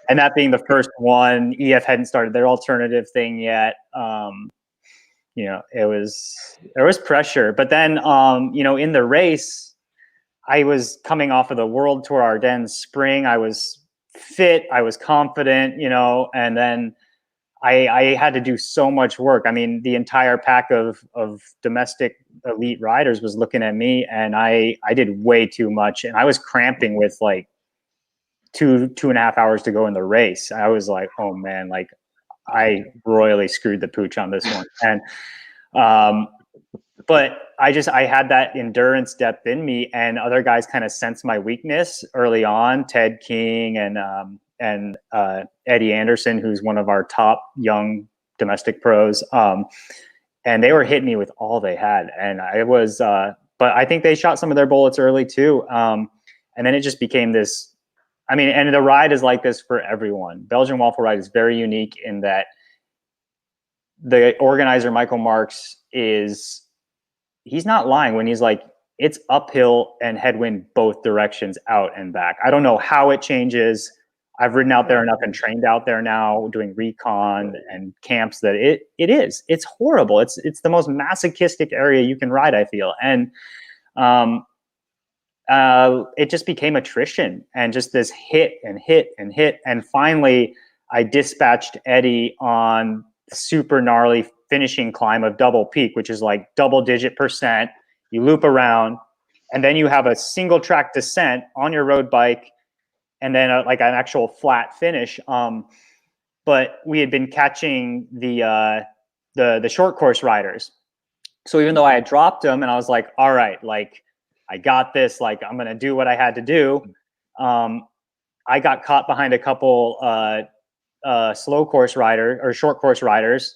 that being the first one, EF hadn't started their alternative thing yet. You know, there was pressure, but then you know, in the race, I was coming off of the World Tour Ardennes spring. I was fit, I was confident, you know, and then I had to do so much work. I mean, the entire pack of domestic elite riders was looking at me, and I did way too much, and I was cramping with like 2.5 hours to go in the race. I was like, oh man, like I royally screwed the pooch on this one. And but I had that endurance depth in me, and other guys kind of sensed my weakness early on. Ted King and Eddie Anderson, who's one of our top young domestic pros. And they were hitting me with all they had. And I was, but I think they shot some of their bullets early too. And then it just became this, I mean, and the ride is like this for everyone. Belgian Waffle Ride is very unique in that the organizer, Michael Marks, he's not lying when he's like, it's uphill and headwind both directions, out and back. I don't know how it changes. I've ridden out there enough and trained out there now doing recon and camps that it's horrible. It's the most masochistic area you can ride, I feel. And it just became attrition and just this hit and hit and hit. And finally I dispatched Eddie on the super gnarly finishing climb of Double Peak, which is like double-digit %. You loop around and then you have a single track descent on your road bike, and then like an actual flat finish. But we had been catching the short course riders. So even though I had dropped them and I was like, all right, like I got this, like I'm going to do what I had to do. I got caught behind a couple slow course rider or short course riders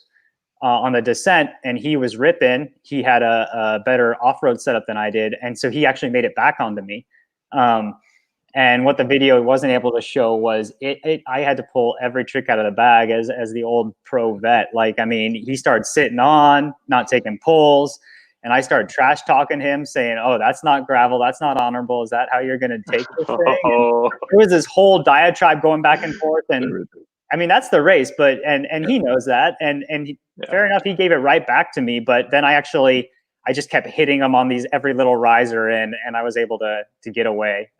on the descent, and he was ripping. He had a better off-road setup than I did. And so he actually made it back onto me. And what the video wasn't able to show was I had to pull every trick out of the bag as the old pro vet. Like, I mean, he started sitting on, not taking pulls, and I started trash talking him, saying, "Oh, that's not gravel. That's not honorable. Is that how you're going to take this thing?" And it was this whole diatribe going back and forth. And I mean, that's the race, but and he knows that. And fair enough, he gave it right back to me. But then I just kept hitting him on these every little riser, and I was able to get away.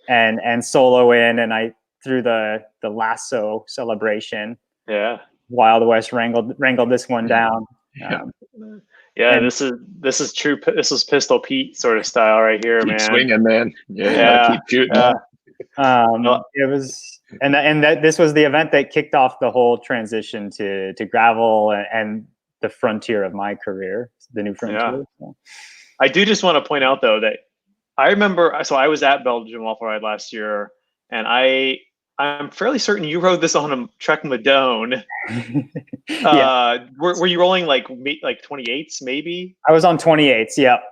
And solo in, and I threw the lasso celebration. Yeah, Wild West wrangled this one down. This is true. This is Pistol Pete sort of style right here, keep man. Swinging, man. Yeah, keep shooting. It was, and that this was the event that kicked off the whole transition to gravel and the frontier of my career, the new frontier. Yeah. So. I do just want to point out though that I remember, so I was at Belgian Waffle Ride last year, and I I'm fairly certain you rode this on a Trek Madone. Yeah. Were you rolling like 28s maybe? I was on 28s. Yep.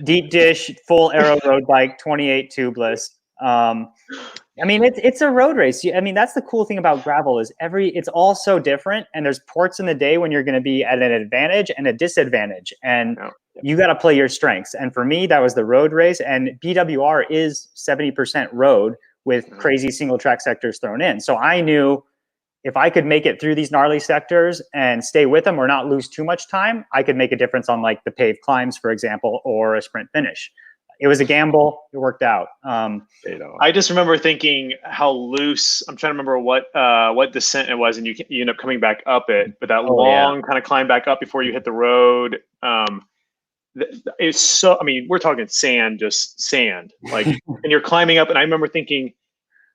Deep dish, full aero road bike, 28 tubeless. I mean, it's a road race. I mean, that's the cool thing about gravel is it's all so different, and there's ports in the day when you're going to be at an advantage and a disadvantage, and you got to play your strengths. And for me, that was the road race, and BWR is 70% road with crazy single track sectors thrown in. So I knew if I could make it through these gnarly sectors and stay with them or not lose too much time, I could make a difference on like the paved climbs, for example, or a sprint finish. It was a gamble. It worked out. I just remember thinking how loose. I'm trying to remember what descent it was, and you end up coming back up it. But that long kind of climb back up before you hit the road. It's so. I mean, we're talking sand, just sand. Like, and you're climbing up. And I remember thinking,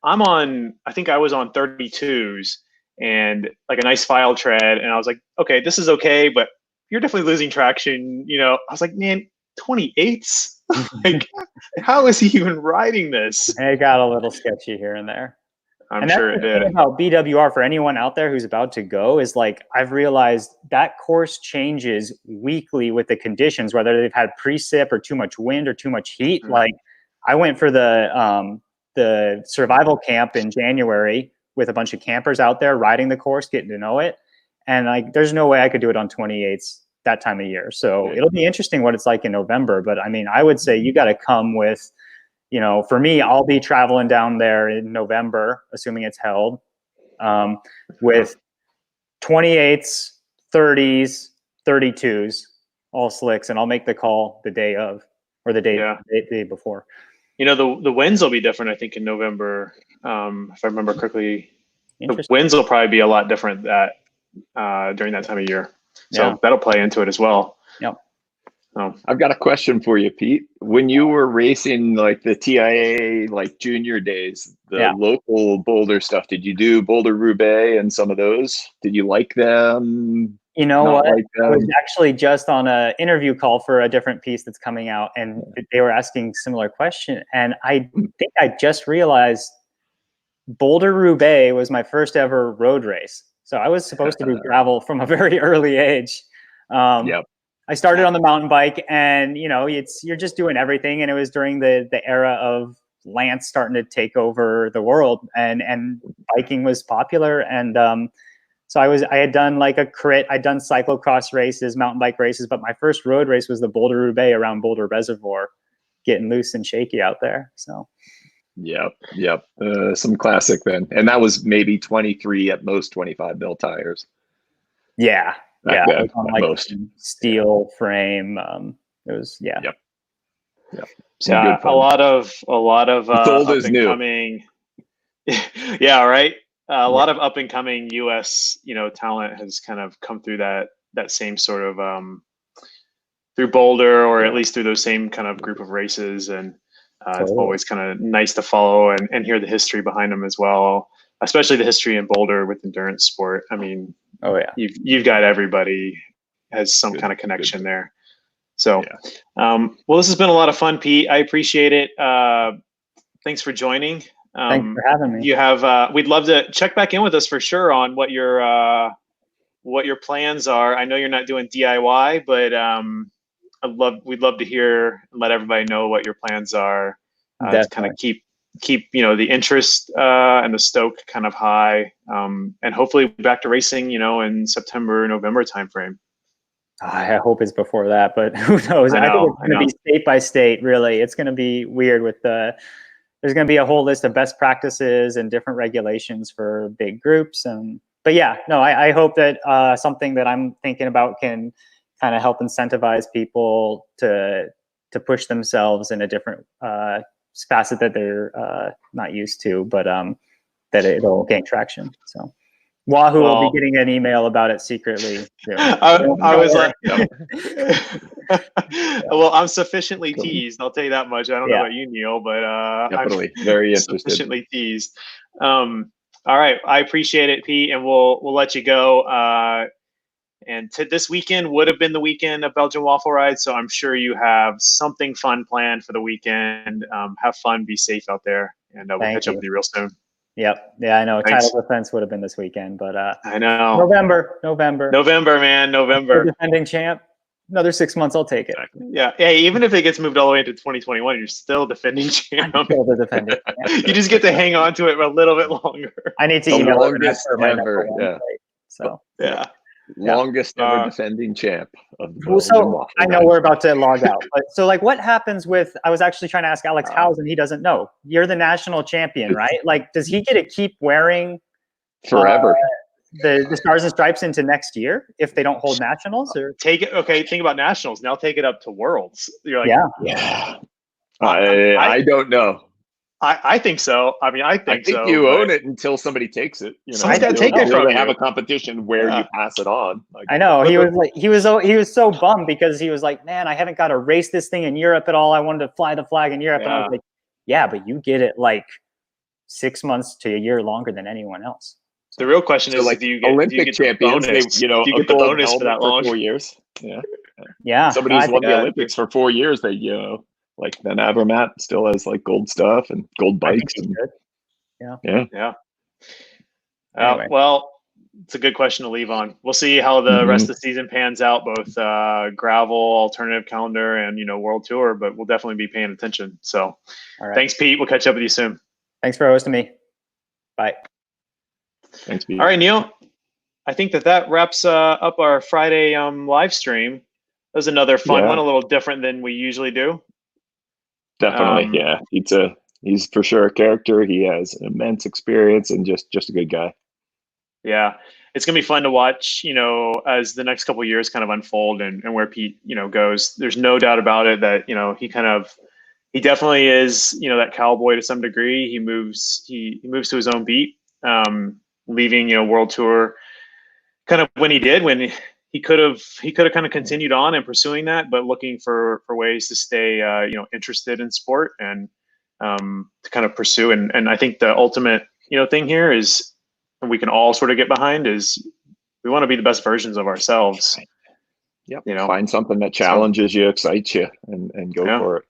I think I was on 32s and like a nice file tread, and I was like, okay, this is okay, but you're definitely losing traction. You know, I was like, man, 28s. Like, how is he even riding this? It got a little sketchy here and there. I'm sure it did. About BWR, for anyone out there who's about to go, is like, I've realized that course changes weekly with the conditions, whether they've had precip or too much wind or too much heat. Like, I went for the survival camp in January with a bunch of campers out there riding the course, getting to know it. And like, there's no way I could do it on 28s that time of year. So it'll be interesting what it's like in November. But I mean, I would say you got to come with, you know, for me, I'll be traveling down there in November, assuming it's held, with 28s, 30s, 32s, all slicks. And I'll make the call the day of, or the day before. You know, the winds will be different, I think, in November. If I remember correctly, the winds will probably be a lot different during that time of year. So that'll play into it as well. Yep. I've got a question for you, Pete. When you were racing like the TIA, like junior days, the local Boulder stuff, did you do Boulder Roubaix and some of those? Did you like them? You know what? I was actually just on an interview call for a different piece that's coming out, and they were asking similar question. And I think I just realized Boulder Roubaix was my first ever road race. So I was supposed to do gravel from a very early age. I started on the mountain bike, and you know, you're just doing everything. And it was during the era of Lance starting to take over the world, and biking was popular. And so I had done like a crit. I'd done cyclocross races, mountain bike races, but my first road race was the Boulder Roubaix around Boulder Reservoir, getting loose and shaky out there. So. Yep. Some classic then. And that was maybe 23 at most 25 mil tires. Yeah. Then, on like most steel frame. It was Yep. Yeah, a lot of old up is and new. Coming. Yeah, right. A lot of up and coming US, talent has kind of come through that same sort of through Boulder, or at least through those same kind of group of races. And it's always kind of nice to follow and hear the history behind them as well, especially the history in Boulder with endurance sport. I mean, you've got everybody has some kind of connection there. So, well, this has been a lot of fun, Pete. I appreciate it. Thanks for joining. Thanks for having me. You have, we'd love to check back in with us for sure on what your plans are. I know you're not doing DIY, but we'd love to hear and let everybody know what your plans are to kind of keep the interest and the stoke kind of high, and hopefully back to racing in September, November timeframe. I hope it's before that, but who knows? I think it's going to be state by state. Really, it's going to be weird with there's going to be a whole list of best practices and different regulations for big groups. But yeah, no, I hope that something that I'm thinking about can kind of help incentivize people to push themselves in a different facet that they're not used to, but that it'll gain traction. So Wahoo will be getting an email about it secretly. I was like, well, I'm sufficiently teased. I'll tell you that much. I don't know about you, Neal, but definitely very interested. Sufficiently teased. All right, I appreciate it, Pete, and we'll let you go. And this weekend would have been the weekend of Belgian Waffle Ride, so I'm sure you have something fun planned for the weekend. Have fun, be safe out there, and we'll catch up with you real soon. Yep. Yeah, I know. Thanks. Title defense would have been this weekend, but I know. November, man, November. the defending champ. Another 6 months, I'll take it. Yeah. Hey, even if it gets moved all the way into 2021, you're still defending champ. I'm still the defending champ. You just get to hang on to it a little bit longer. I need to The email longest for my ever, number 1 yeah. fight. So Yeah. Longest ever defending champ of the well, Belgian so Waffle. I know we're about to log out, but so like, what happens with? I was actually trying to ask Alex Housen. He doesn't know. You're the national champion, right? Like, does he get to keep wearing forever the stars and stripes into next year if they don't hold nationals? Or take it. Okay, think about nationals. Now take it up to worlds. You're like, yeah. I don't know. I think so. I mean, I think so. You own it until somebody takes it. You know, Someone's gotta take it from they you. have a competition where you pass it on. Like, I know he was so bummed because he was like, man, I haven't got to race this thing in Europe at all. I wanted to fly the flag in Europe, and I was like, yeah, but you get it like 6 months to a year longer than anyone else. The real question is, like, do you get Olympic champions? They, you know, do you get the bonus for that long? 4 years. Yeah. Somebody who's won the Olympics for 4 years. They like Ben Avermaet still has like gold stuff and gold bikes. And, yeah. Anyway. Well, it's a good question to leave on. We'll see how the rest of the season pans out, both gravel, alternative calendar, and World Tour. But we'll definitely be paying attention. So, Thanks, Pete. We'll catch up with you soon. Thanks for hosting me. Bye. Thanks, Pete. All right, Neal. I think that wraps up our Friday live stream. That was another fun one, a little different than we usually do. Definitely, he's for sure a character. He has immense experience and just a good guy. Yeah, it's gonna be fun to watch, as the next couple of years kind of unfold and where Pete, goes. There's no doubt about it that he definitely is, that cowboy to some degree. He moves to his own beat, leaving World Tour kind of when he could have kind of continued on and pursuing that, but looking for ways to stay interested in sport and to kind of pursue. And I think the ultimate thing here is, and we can all sort of get behind, is we want to be the best versions of ourselves. Yep. Find something that challenges you, excites you, and go for it.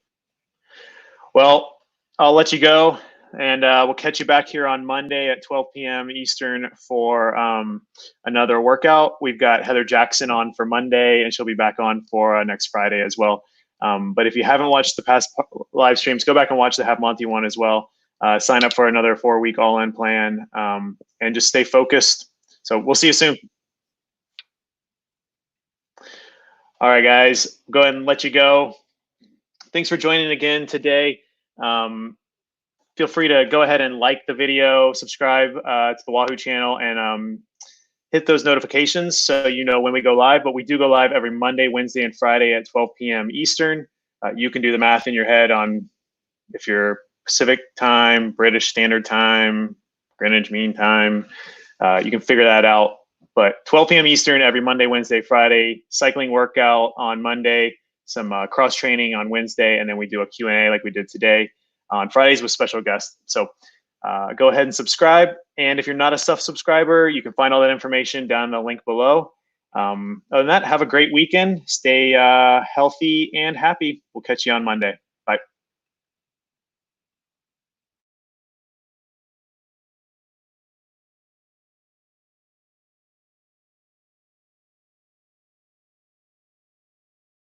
Well, I'll let you go. And we'll catch you back here on Monday at 12 p.m. Eastern for another workout. We've got Heather Jackson on for Monday, and she'll be back on for next Friday as well. But if you haven't watched the past live streams, go back and watch the Half Monty one as well. Sign up for another 4-week all-in plan, and just stay focused. So we'll see you soon. All right, guys, go ahead and let you go. Thanks for joining again today. Feel free to go ahead and like the video, subscribe to the Wahoo channel, and hit those notifications so you know when we go live. But we do go live every Monday, Wednesday, and Friday at 12 p.m. Eastern. You can do the math in your head on if you're Pacific time, British Standard Time, Greenwich Mean Time. You can figure that out. But 12 p.m. Eastern every Monday, Wednesday, Friday. Cycling workout on Monday, some cross training on Wednesday, and then we do a Q&A like we did today on Fridays with special guests. So go ahead and subscribe. And if you're not a subscriber, you can find all that information down in the link below. Other than that, have a great weekend. Stay healthy and happy. We'll catch you on Monday.